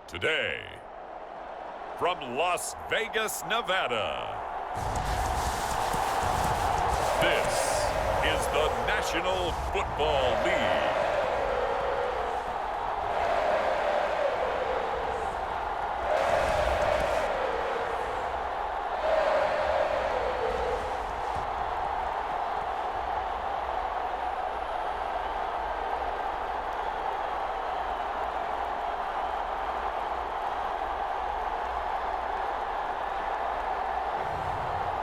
Today, from Las Vegas, Nevada, this is the National Football League.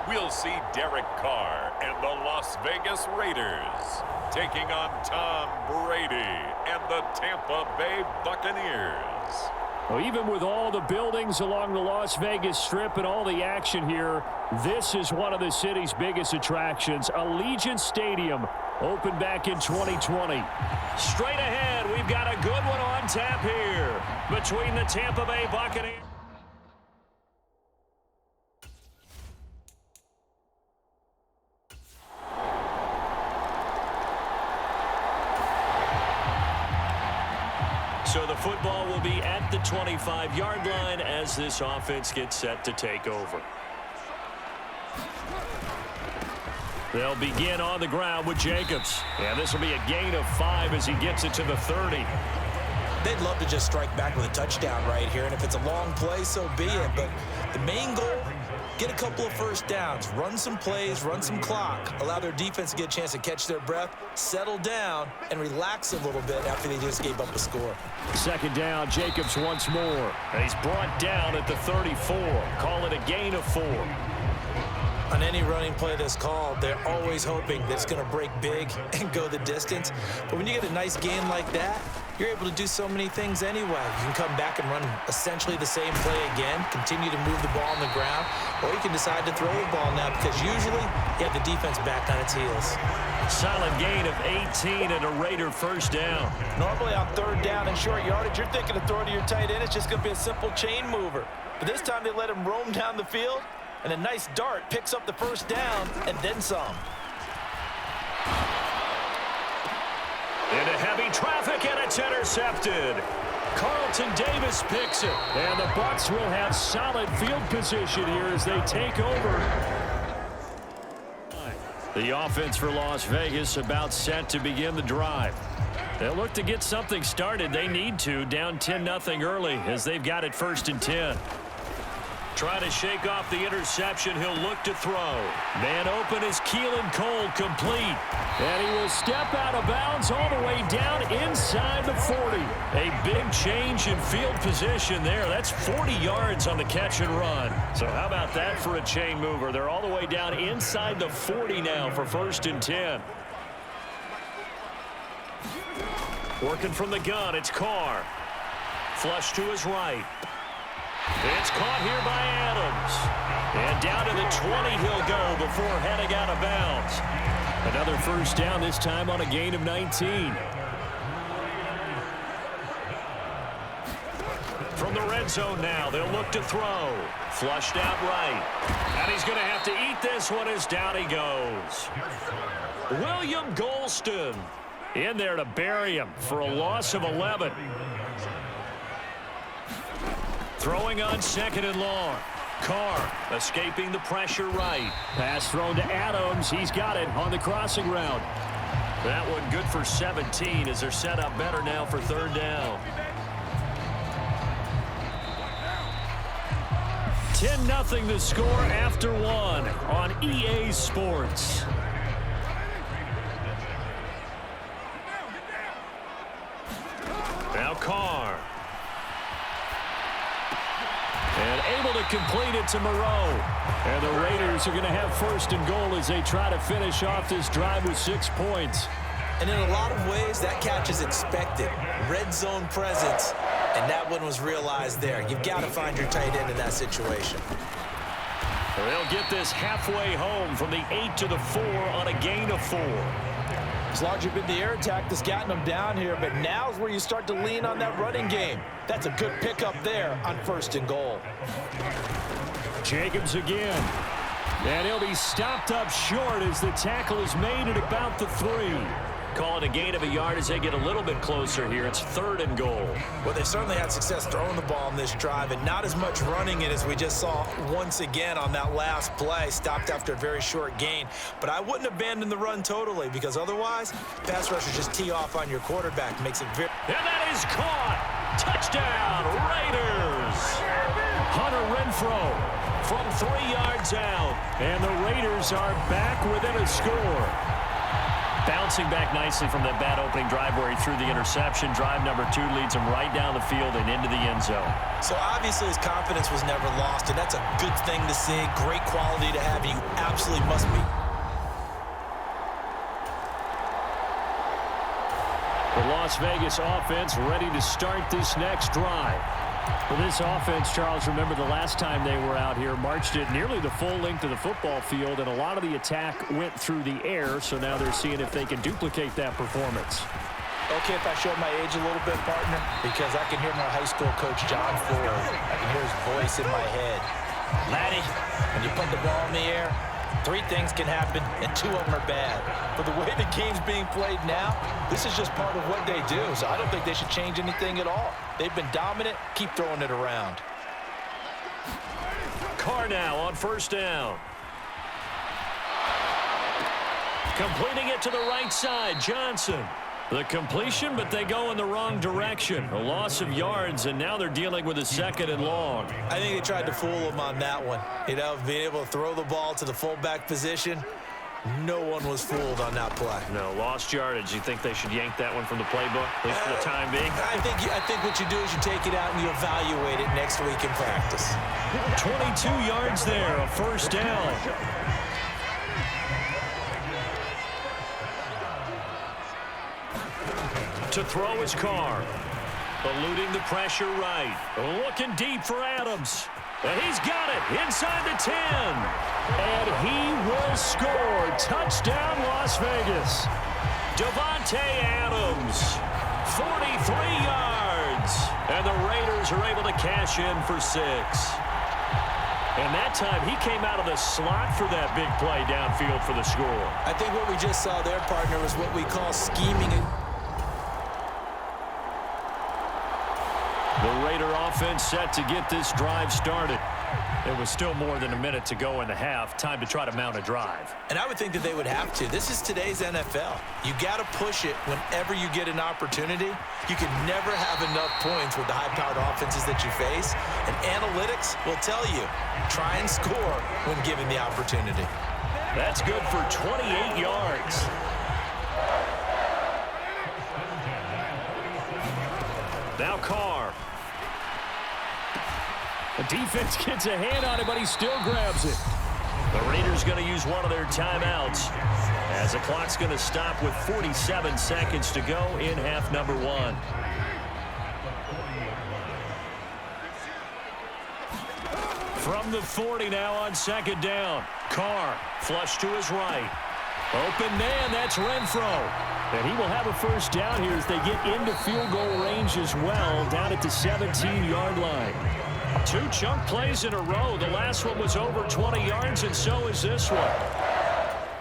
We'll see Derek Carr and the Las Vegas Raiders taking on Tom Brady and the Tampa Bay Buccaneers. Well, even with all the buildings along the Las Vegas Strip and all the action here, this is one of the city's biggest attractions. Allegiant Stadium opened back in 2020. Straight ahead, we've got a good one on tap here between the Tampa Bay Buccaneers. So the football will be at the 25-yard line as this offense gets set to take over. They'll begin on the ground with Jacobs. And this will be a gain of 5 as he gets it to the 30. They'd love to just strike back with a touchdown right here, and if it's a long play, so be it. But the main goal, get a couple of first downs, run some plays, run some clock, allow their defense to get a chance to catch their breath, settle down, and relax a little bit after they just gave up a score. Second down, Jacobs once more. And he's brought down at the 34. Call it a gain of 4. On any running play that's called, they're always hoping that it's going to break big and go the distance. But when you get a nice gain like that, you're able to do so many things anyway. You can come back and run essentially the same play again, continue to move the ball on the ground, or you can decide to throw the ball now because usually you have the defense back on its heels. Solid gain of 18 and a Raider first down. Normally on third down and short yardage, you're thinking of throwing to your tight end. It's just going to be a simple chain mover. But this time they let him roam down the field, and a nice dart picks up the first down and then some. Into heavy traffic, and it's intercepted. Carlton Davis picks it. And the Bucs will have solid field position here as they take over. The offense for Las Vegas about set to begin the drive. They'll look to get something started. They need to, down 10-0 early as they've got it 1st and 10. Trying to shake off the interception. He'll look to throw. Man open is Keelan Cole, complete. And he will step out of bounds all the way down inside the 40. A big change in field position there. That's 40 yards on the catch and run. So how about that for a chain mover? They're all the way down inside the 40 now for 1st and 10. Working from the gun, it's Carr. Flush to his right. It's caught here by Adams. And down to the 20 he'll go before heading out of bounds. Another first down, this time on a gain of 19. From the red zone now, they'll look to throw. Flushed out right. And he's going to have to eat this one as down he goes. William Golston in there to bury him for a loss of 11. Throwing on 2nd and long. Carr escaping the pressure right. Pass thrown to Adams. He's got it on the crossing route. That one good for 17 as they're set up better now for 3rd down. 10-0 the score after 1 on EA Sports. Now Carr. And able to completed to Moreau. And the Raiders are going to have first and goal as they try to finish off this drive with 6 points. And in a lot of ways, that catch is expected. Red zone presence, and that one was realized there. You've got to find your tight end in that situation. They'll get this halfway home from the 8 to the 4 on a gain of 4. It's largely been the air attack that's gotten them down here, but now's where you start to lean on that running game. That's a good pickup there on first and goal. Jacobs again. And he'll be stopped up short as the tackle is made at about the 3. Call it a gain of a yard as they get a little bit closer here. It's 3rd and goal. Well, they've certainly had success throwing the ball in this drive and not as much running it as we just saw once again on that last play. Stopped after a very short gain. But I wouldn't abandon the run totally because otherwise, pass rushers just tee off on your quarterback. Makes it very... And that is caught. Touchdown, Raiders. Hunter Renfrow from 3 yards out. And the Raiders are back within a score. Bouncing back nicely from that bad opening drive where he threw the interception. Drive number 2 leads him right down the field and into the end zone. So obviously his confidence was never lost, and that's a good thing to see. Great quality to have. You absolutely must be. The Las Vegas offense ready to start this next drive. For this offense, Charles, remember the last time they were out here, marched it nearly the full length of the football field, and a lot of the attack went through the air, so now they're seeing if they can duplicate that performance. Okay, if I show my age a little bit, partner, because I can hear my high school coach, John Ford. I can hear his voice in my head. Laddie, when you put the ball in the air, 3 things can happen, and 2 of them are bad. But the way the game's being played now, this is just part of what they do, so I don't think they should change anything at all. They've been dominant. Keep throwing it around. Carr now on first down. Completing it to the right side, Johnson. The completion, but they go in the wrong direction. A loss of yards, and now they're dealing with a 2nd and long. I think they tried to fool him on that one. You know, being able to throw the ball to the fullback position. No one was fooled on that play. No, lost yardage. You think they should yank that one from the playbook, at least for the time being? I think what you do is you take it out and you evaluate it next week in practice. 22 yards there, a first down. To throw his Carr. Eluding the pressure right. Looking deep for Adams. And he's got it inside the 10. And he will score. Touchdown, Las Vegas. Devontae Adams, 43 yards. And the Raiders are able to cash in for 6. And that time, he came out of the slot for that big play downfield for the score. I think what we just saw there, partner, was what we call scheming. The Raider offense set to get this drive started. There was still more than a minute to go in the half. Time to try to mount a drive. And I would think that they would have to. This is today's NFL. You got to push it whenever you get an opportunity. You can never have enough points with the high-powered offenses that you face. And analytics will tell you, try and score when given the opportunity. That's good for 28 yards. Now Carr. The defense gets a hand on it, but he still grabs it. The Raiders going to use one of their timeouts as the clock's going to stop with 47 seconds to go in half number 1. From the 40 now on 2nd down. Carr flush to his right. Open man, that's Renfrow. And he will have a first down here as they get into field goal range as well, down at the 17-yard line. 2 chunk plays in a row. The last one was over 20 yards, and so is this one.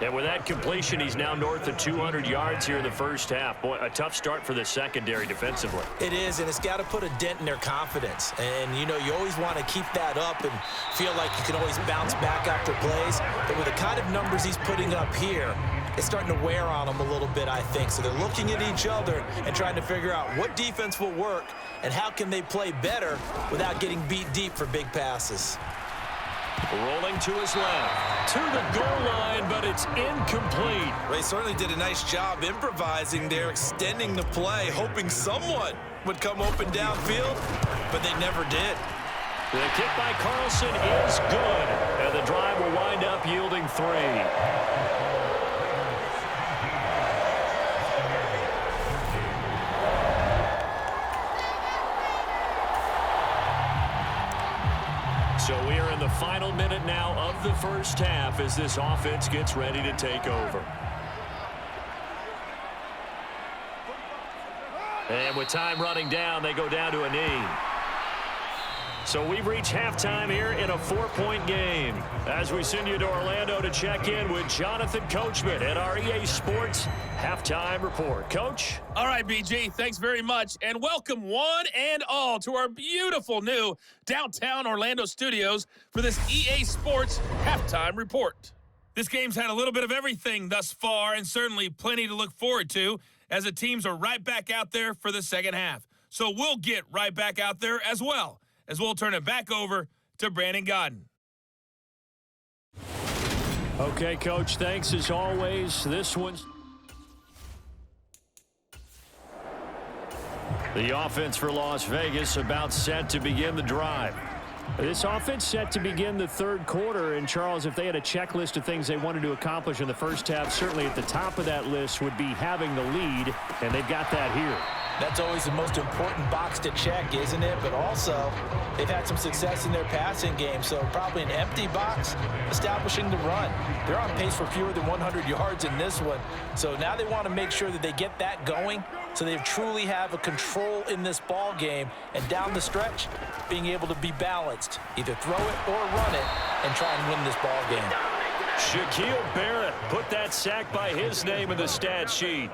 And with that completion, he's now north of 200 yards here in the first half. Boy, a tough start for the secondary defensively. It is, and it's got to put a dent in their confidence. And, you know, you always want to keep that up and feel like you can always bounce back after plays. But with the kind of numbers he's putting up here, it's starting to wear on them a little bit, I think. So they're looking at each other and trying to figure out what defense will work and how can they play better without getting beat deep for big passes. Rolling to his left, to the goal line, but it's incomplete. They certainly did a nice job improvising there, extending the play, hoping someone would come open downfield, but they never did. The kick by Carlson is good, and the drive will wind up yielding 3. So we are in the final minute now of the first half as this offense gets ready to take over. And with time running down, they go down to a knee. So we've reached halftime here in a 4-point game. As we send you to Orlando to check in with Jonathan Coachman at our EA Sports Halftime Report. Coach? All right, BG, thanks very much. And welcome one and all to our beautiful new downtown Orlando studios for this EA Sports Halftime Report. This game's had a little bit of everything thus far and certainly plenty to look forward to as the teams are right back out there for the second half. So we'll get right back out there as well, as we'll turn it back over to Brandon Godden. Okay, Coach, thanks as always. This one's the offense for Las Vegas about set to begin the drive. This offense set to begin the third quarter. And, Charles, if they had a checklist of things they wanted to accomplish in the first half, certainly at the top of that list would be having the lead, and they've got that here. That's always the most important box to check, isn't it? But also, they've had some success in their passing game, so probably an empty box establishing the run. They're on pace for fewer than 100 yards in this one. So now they want to make sure that they get that going so they truly have a control in this ball game. And down the stretch, being able to be balanced, either throw it or run it and try and win this ball game. Shaquille Barrett put that sack by his name in the stat sheet.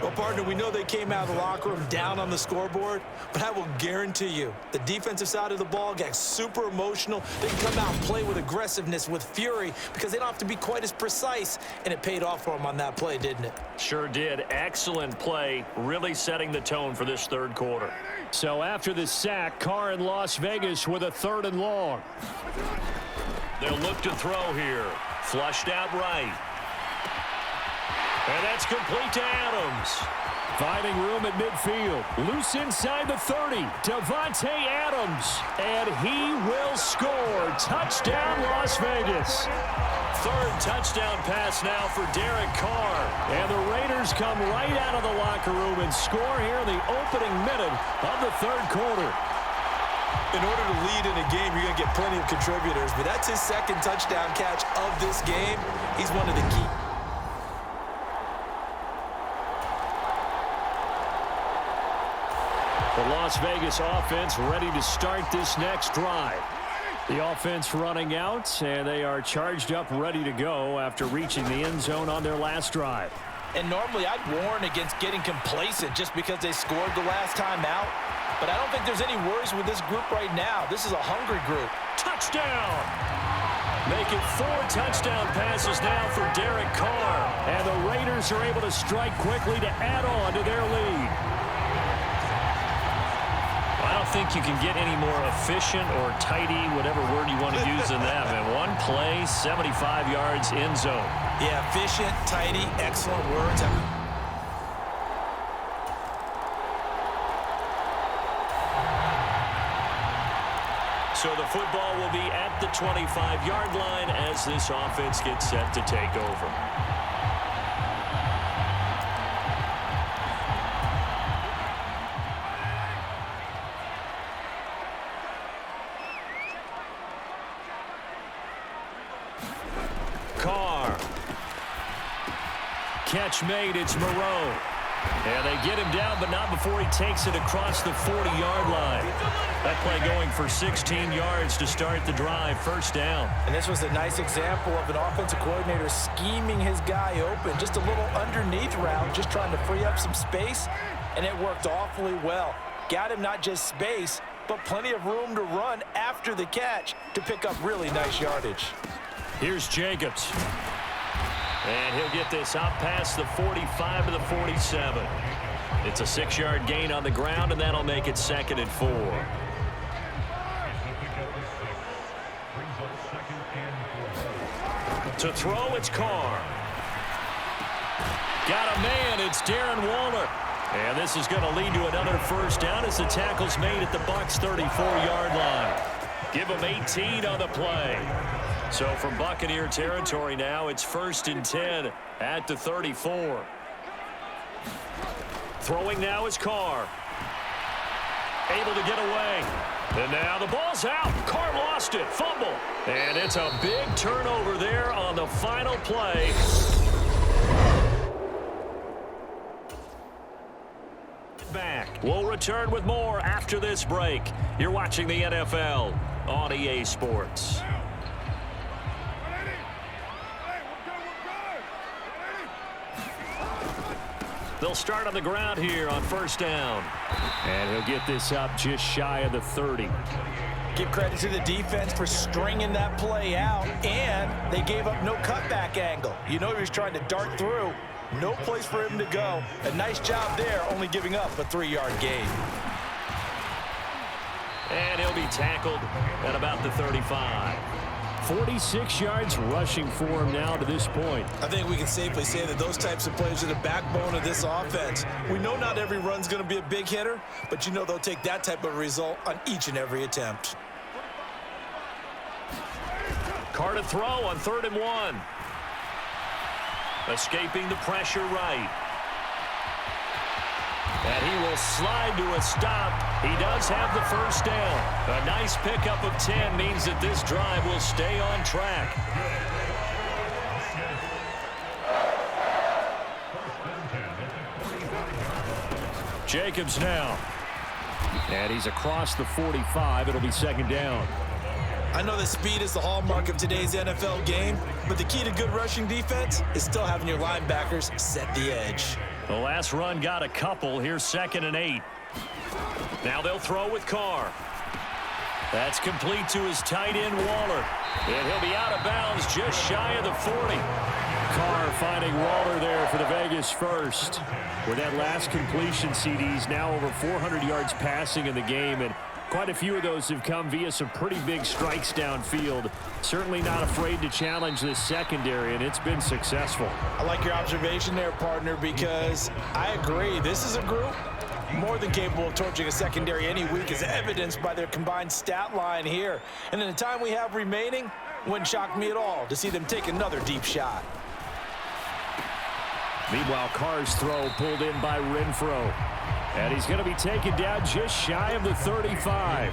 Well, partner, we know they came out of the locker room down on the scoreboard, but I will guarantee you the defensive side of the ball gets super emotional. They can come out and play with aggressiveness, with fury, because they don't have to be quite as precise, and it paid off for them on that play, didn't it? Sure did. Excellent play, really setting the tone for this third quarter. So after the sack, Carr in Las Vegas with a 3rd and long. They'll look to throw here. Flushed out right. And that's complete to Adams. Finding room at midfield. Loose inside the 30. Devontae Adams. And he will score. Touchdown, Las Vegas. 3rd touchdown pass now for Derek Carr. And the Raiders come right out of the locker room and score here in the opening minute of the 3rd quarter. In order to lead in a game, you're going to get plenty of contributors, but that's his 2nd touchdown catch of this game. He's one of the key. The Las Vegas offense ready to start this next drive. The offense running out, and they are charged up, ready to go after reaching the end zone on their last drive. And normally I'd warn against getting complacent just because they scored the last time out. But I don't think there's any worries with this group right now. This is a hungry group. Touchdown! Make it 4 touchdown passes now for Derek Carr. And the Raiders are able to strike quickly to add on to their lead. I don't think you can get any more efficient or tidy, whatever word you want to use in that. And one play, 75 yards, end zone. Yeah, efficient, tidy, excellent words. So the football will be at the 25-yard line as this offense gets set to take over. Carr. Catch made, it's Moreau. And they get him down, but not before he takes it across the 40-yard line. That play going for 16 yards to start the drive, 1st down. And this was a nice example of an offensive coordinator scheming his guy open. Just a little underneath route, just trying to free up some space, and it worked awfully well. Got him not just space, but plenty of room to run after the catch to pick up really nice yardage. Here's Jacobs. And he'll get this out past the 45 to the 47. It's a 6-yard gain on the ground, and that'll make it 2nd and 4. To throw, it's Carr. Got a man, it's Darren Waller. And this is going to lead to another 1st down as the tackle's made at the Bucs' 34-yard line. Give them 18 on the play. So from Buccaneer territory now, it's 1st and 10 at the 34. Throwing now is Carr. Able to get away. And now the ball's out. Carr lost it. Fumble. And it's a big turnover there on the final play. Back. We'll return with more after this break. You're watching the NFL on EA Sports. They'll start on the ground here on 1st down. And he'll get this up just shy of the 30. Give credit to the defense for stringing that play out, and they gave up no cutback angle. You know he was trying to dart through. No place for him to go. A nice job there, only giving up a 3-yard gain. And he'll be tackled at about the 35. 46 yards rushing for him now to this point. I think we can safely say that those types of plays are the backbone of this offense. We know not every run's going to be a big hitter, but you know they'll take that type of result on each and every attempt. Carr to throw on 3rd and 1. Escaping the pressure right. And he will slide to a stop. He does have the 1st down. A nice pickup of 10 means that this drive will stay on track. Jacobs now. And he's across the 45. It'll be 2nd down. I know that speed is the hallmark of today's NFL game, but the key to good rushing defense is still having your linebackers set the edge. The last run got a couple. Here's 2nd and 8. Now they'll throw with Carr. That's complete to his tight end, Waller. And he'll be out of bounds just shy of the 40. Carr finding Waller there for the Vegas first. With that last completion, CD's now over 400 yards passing in the game, and quite a few of those have come via some pretty big strikes downfield. Certainly not afraid to challenge this secondary, and it's been successful. I like your observation there, partner, because I agree. This is a group more than capable of torching a secondary any week, as evidenced by their combined stat line here. And in the time we have remaining, wouldn't shock me at all to see them take another deep shot. Meanwhile, Carr's throw pulled in by Renfro. And he's going to be taken down just shy of the 35.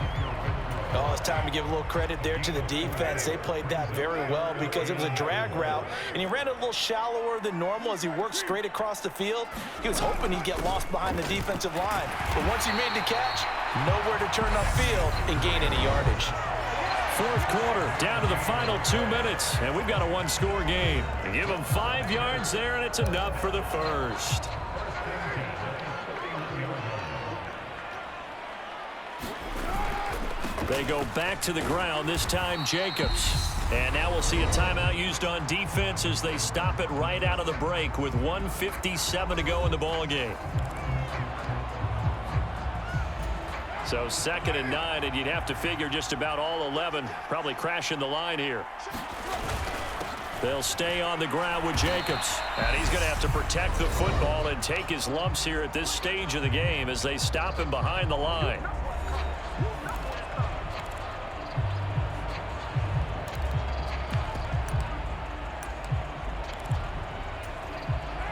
Oh, it's time to give a little credit there to the defense. They played that very well because it was a drag route, and he ran a little shallower than normal as he worked straight across the field. He was hoping he'd get lost behind the defensive line. But once he made the catch, nowhere to turn upfield and gain any yardage. 4th quarter, down to the final 2 minutes, and we've got a 1-score game. They give him 5 yards there, and it's enough for the first. They go back to the ground, this time Jacobs. And now we'll see a timeout used on defense as they stop it right out of the break with 1:57 to go in the ball game. So 2nd and 9, and you'd have to figure just about all 11 probably crashing the line here. They'll stay on the ground with Jacobs. And he's going to have to protect the football and take his lumps here at this stage of the game as they stop him behind the line.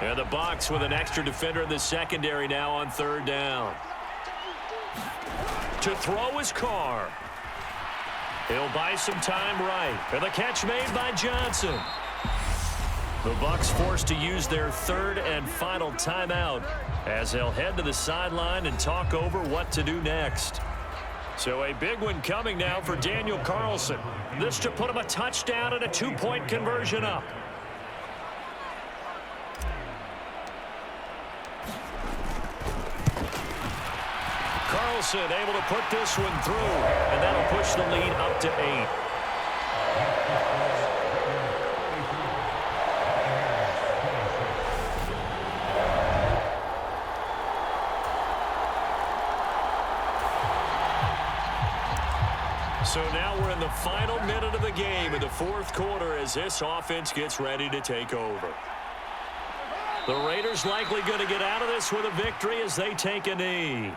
And the Bucs with an extra defender in the secondary now on 3rd down. To throw is Carr. He'll buy some time right. And the catch made by Johnson. The Bucs forced to use their 3rd and final timeout as they'll head to the sideline and talk over what to do next. So a big one coming now for Daniel Carlson. This to put him a touchdown and a 2-point conversion up. Carlson able to put this one through, and that'll push the lead up to 8. So now we're in the final minute of the game in the 4th quarter as this offense gets ready to take over. The Raiders likely going to get out of this with a victory as they take a knee.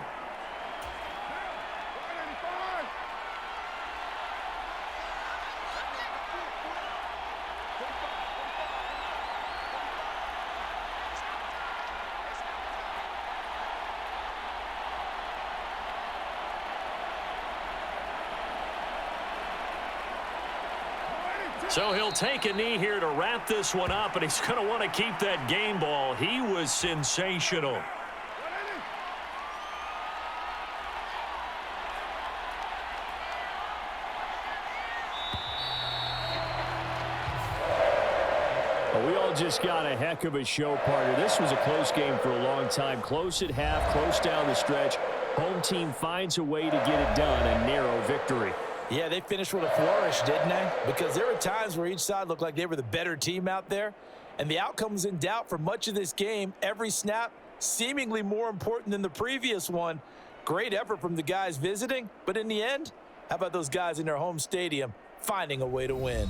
So he'll take a knee here to wrap this one up, and he's going to want to keep that game ball. He was sensational. Well, we all just got a heck of a show, partner. This was a close game for a long time. Close at half, close down the stretch. Home team finds a way to get it done, a narrow victory. Yeah, they finished with a flourish, didn't they? Because there were times where each side looked like they were the better team out there, and the outcome was in doubt for much of this game. Every snap seemingly more important than the previous one. Great effort from the guys visiting, but in the end, how about those guys in their home stadium finding a way to win?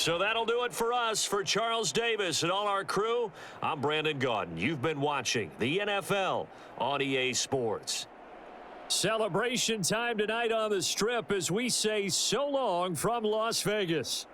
So that'll do it for us. For Charles Davis and all our crew, I'm Brandon Gaudin. You've been watching the NFL on EA Sports. Celebration time tonight on the Strip as we say so long from Las Vegas.